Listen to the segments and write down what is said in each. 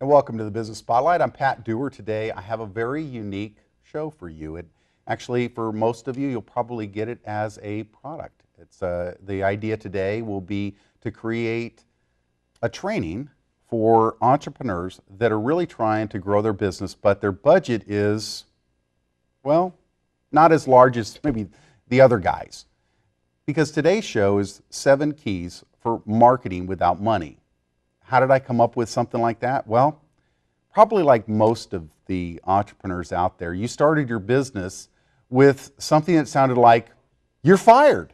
And welcome to the Business Spotlight. I'm Pat Dewar. Today I have a very unique show for you. Actually, for most of you, you'll probably get it as a product. The idea today will be to create a training for entrepreneurs that are really trying to grow their business, but their budget is, well, not as large as maybe the other guys. Because today's show is 7 keys for marketing without money. How did I come up with something like that? Well, probably like most of the entrepreneurs out there, you started your business with something that sounded like, you're fired.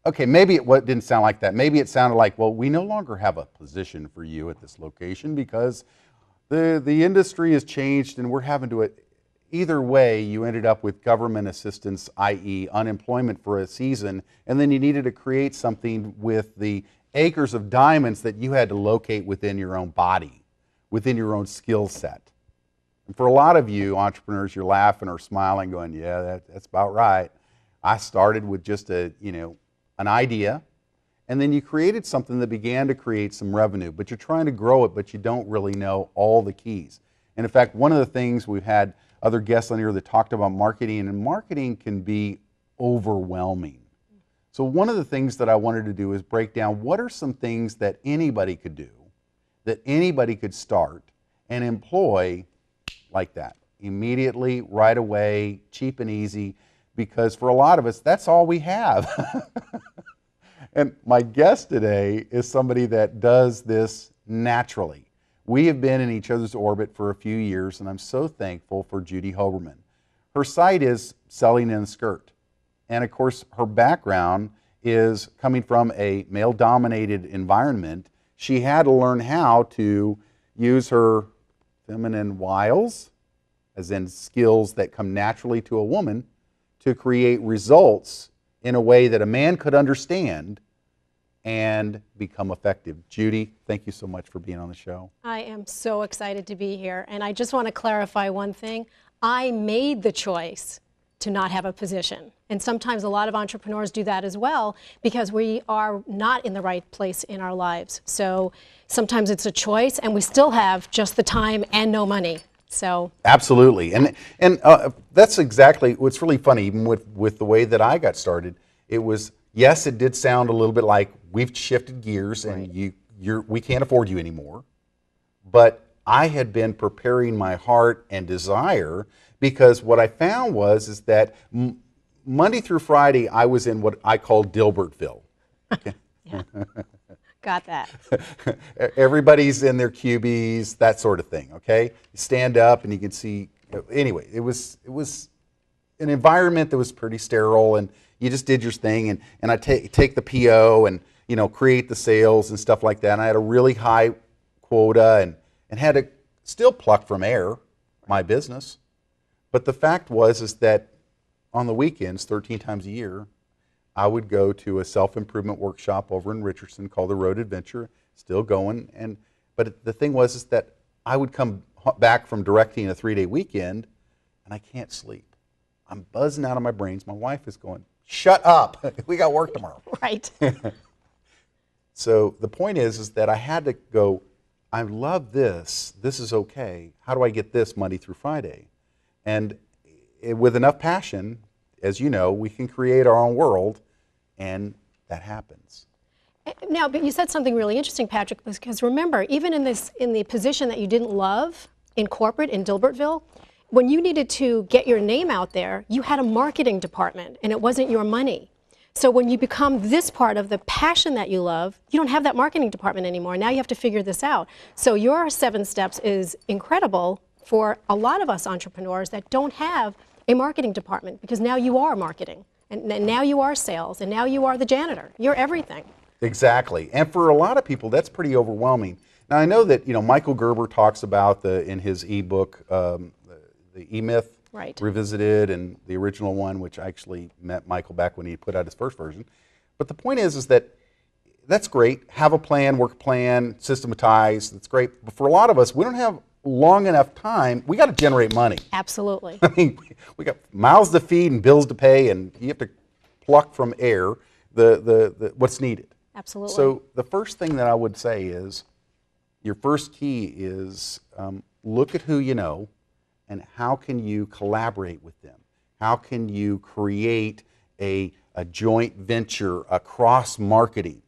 Okay, maybe it didn't sound like that. Maybe it sounded like, well, we no longer have a position for you at this location because the industry has changed and we're having to, either way, you ended up with government assistance, i.e. unemployment for a season, and then you needed to create something with the acres of diamonds that you had to locate within your own body, within your own skill set. And for a lot of you entrepreneurs, you're laughing or smiling going, yeah, that's about right. I started with just an idea, and then you created something that began to create some revenue, but you're trying to grow it, but you don't really know all the keys. And in fact, one of the things we've had other guests on here that talked about marketing, and marketing can be overwhelming. So one of the things that I wanted to do is break down what are some things that anybody could do, that anybody could start and employ like that, immediately, right away, cheap and easy, because for a lot of us, that's all we have. And my guest today is somebody that does this naturally. We have been in each other's orbit for a few years, and I'm so thankful for Judy Hoberman. Her site is Selling in a Skirt. And of course, her background is coming from a male-dominated environment. She had to learn how to use her feminine wiles, as in skills that come naturally to a woman, to create results in a way that a man could understand and become effective. Judy, thank you so much for being on the show. I am so excited to be here. And I just want to clarify one thing. I made the choice to not have a position. And sometimes a lot of entrepreneurs do that as well because we are not in the right place in our lives. So sometimes it's a choice and we still have just the time and no money. So absolutely. And that's exactly what's really funny, even with the way that I got started. It was, yes, it did sound a little bit like we've shifted gears and we can't afford you anymore. But I had been preparing my heart and desire because what I found is that Monday through Friday, I was in what I call Dilbertville. Okay? Yeah. Got that. Everybody's in their cubies, that sort of thing, okay? You stand up and you can see, anyway, it was an environment that was pretty sterile and you just did your thing and I take the PO and, create the sales and stuff like that. And I had a really high quota and had to still pluck from air my business. But the fact is that on the weekends, 13 times a year, I would go to a self-improvement workshop over in Richardson called the Road Adventure, still going. But the thing is that I would come back from directing a 3-day weekend, and I can't sleep. I'm buzzing out of my brains. My wife is going, shut up. We got work tomorrow. Right. So the point is that I had to go, I love this. This is okay. How do I get this Monday through Friday? And with enough passion, as you know, we can create our own world, and that happens. Now, but you said something really interesting, Patrick, because remember, even in the position that you didn't love in corporate in Dilbertville, when you needed to get your name out there, you had a marketing department, and it wasn't your money. So when you become this part of the passion that you love, you don't have that marketing department anymore. Now you have to figure this out. So your 7 steps is incredible for a lot of us entrepreneurs that don't have a marketing department, because now you are marketing, and now you are sales, and now you are the janitor. You're everything. Exactly. And for a lot of people, that's pretty overwhelming. Now, I know that Michael Gerber talks about in his ebook, the E-Myth Revisited, and the original one, which I actually met Michael back when he put out his first version. But the point is that that's great. Have a plan, work a plan, systematize. That's great. But for a lot of us, we don't have long enough time. We got to generate money. Absolutely. I mean, we got mouths to feed and bills to pay, and you have to pluck from air what's needed. Absolutely. So the first thing that I would say is Your first key is look at who you know and how can you collaborate with them? How can you create a joint venture, a cross marketing,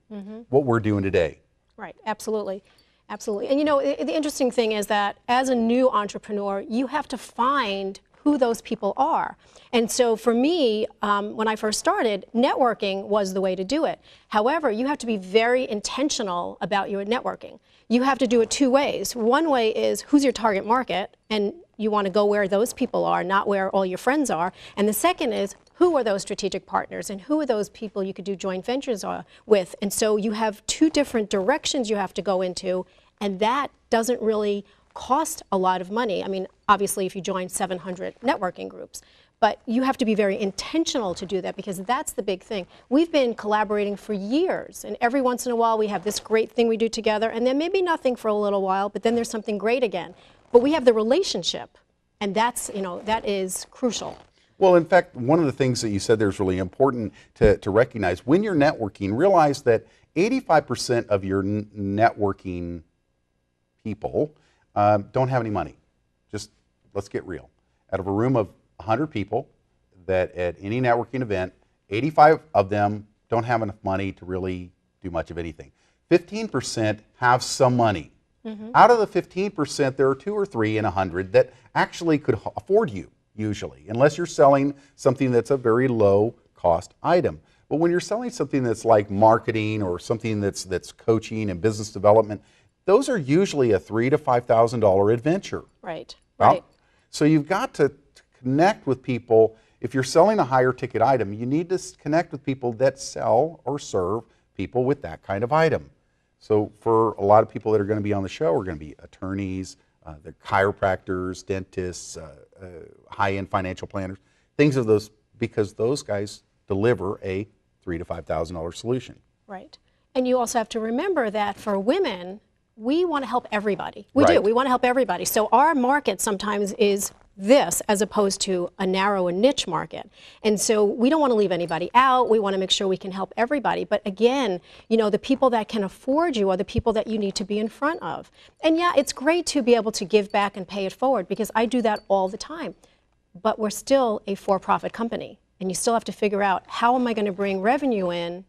what we're doing today? Right, absolutely. Absolutely. And you know, the interesting thing is that as a new entrepreneur, you have to find who those people are. And so for me, when I first started, networking was the way to do it. However, you have to be very intentional about your networking. You have to do it two ways. One way is who's your target market, and you want to go where those people are, not where all your friends are. And the second is who are those strategic partners and who are those people you could do joint ventures with. And so you have two different directions you have to go into, and that doesn't really cost a lot of money. I mean, obviously if you join 700 networking groups, but you have to be very intentional to do that because that's the big thing. We've been collaborating for years, and every once in a while we have this great thing we do together, and then maybe nothing for a little while, but then there's something great again. But we have the relationship, and that's, you know, that is crucial. Well, in fact, one of the things that you said there is really important to recognize. When you're networking, realize that 85% of your networking people don't have any money. Just let's get real. Out of a room of 100 people that at any networking event, 85 of them don't have enough money to really do much of anything. 15% have some money. Out of the 15%, there are 2 or 3 in 100 that actually could afford you, usually, unless you're selling something that's a very low cost item. But when you're selling something that's like marketing or something that's coaching and business development, those are usually a $3,000 to $5,000 adventure. Right, Well, right. So you've got to connect with people. If you're selling a higher ticket item, you need to connect with people that sell or serve people with that kind of item. So for a lot of people that are going to be on the show are going to be attorneys, they're chiropractors, dentists, high-end financial planners, things of those, because those guys deliver a $3,000 to $5,000 solution. Right. And you also have to remember that for women, we want to help everybody. We Right. do. We want to help everybody. So our market sometimes is this as opposed to a narrow and niche market. And so we don't want to leave anybody out. We want to make sure we can help everybody. But again, you know, the people that can afford you are the people that you need to be in front of. And yeah, it's great to be able to give back and pay it forward because I do that all the time. But we're still a for-profit company. And you still have to figure out how am I going to bring revenue in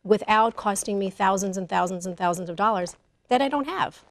without costing me thousands and thousands and thousands of dollars that I don't have.